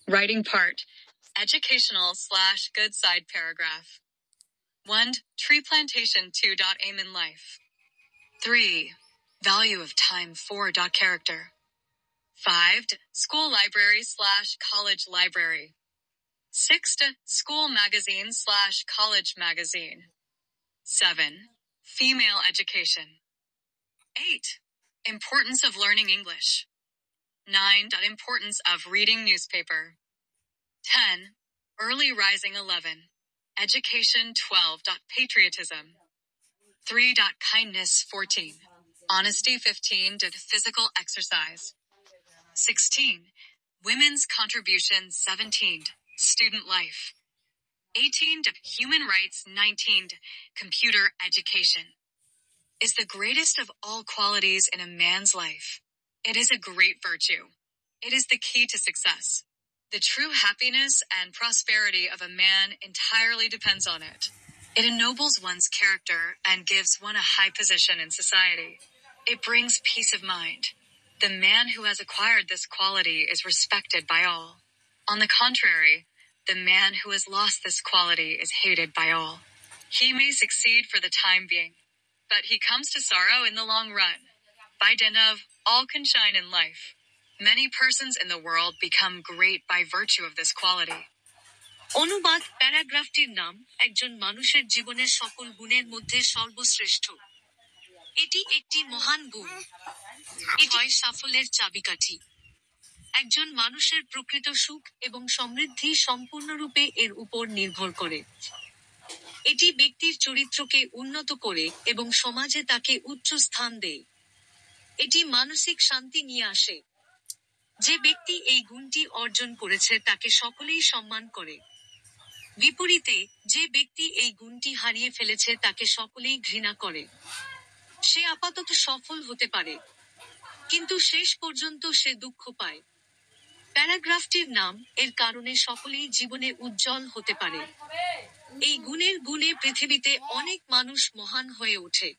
Writing part. Educational/good side paragraph. 1. Tree plantation. 2. Aim in life. 3. Value of time. 4. Character. 5. School library/college library. 6. School magazine/college magazine. 7. Female education. 8. Importance of learning English. 9. Importance of reading newspaper. 10. Early rising. 11. Education. 12. Patriotism. 3. Kindness. 14. Honesty. 15. Physical exercise. 16. Women's contribution. 17. Student life. 18. Human rights. 19. Computer education. Is the greatest of all qualities in a man's life. It is a great virtue. It is the key to success. The true happiness and prosperity of a man entirely depends on it. It ennobles one's character and gives one a high position in society. It brings peace of mind. The man who has acquired this quality is respected by all. On the contrary, the man who has lost this quality is hated by all. He may succeed for the time being, but he comes to sorrow in the long run. By dint of, all can shine in life. Many persons in the world become great by virtue of this quality. অনুবাদ প্যারাগ্রাফটির নাম একজন মানুষের জীবনের সকল গুণের মধ্যে সর্বশ্রেষ্ঠ। এটি একটি মহান গুণ। এটি হয় সাফল্যের চাবিকাঠি। একজন মানুষের প্রকৃত সুখ এবং সমৃদ্ধি সম্পূর্ণরূপে এর উপর নির্ভর করে। এটি ব্যক্তির চরিত্রকে উন্নত করে এবং সমাজে তাকে উচ্চ স্থান দেয়। এটি মানসিক শান্তি নিয়ে আসে। যে ব্যক্তি এই গুণটি অর্জন করেছে তাকে সকলেই সম্মান করে। বিপরীতে, যে ব্যক্তি এই গুণটি হারিয়ে ফেলেছে তাকে সকলেই ঘৃণা করে। সে আপাতত সফল হতে পারে, কিন্তু শেষ পর্যন্ত সে দুঃখ পায়। প্যারাগ্রাফটির নাম এর কারণে সকলেই জীবনে উজ্জ্বল হতে পারে। এই গুণের গুণে পৃথিবীতে অনেক মানুষ মহান হয়ে ওঠে।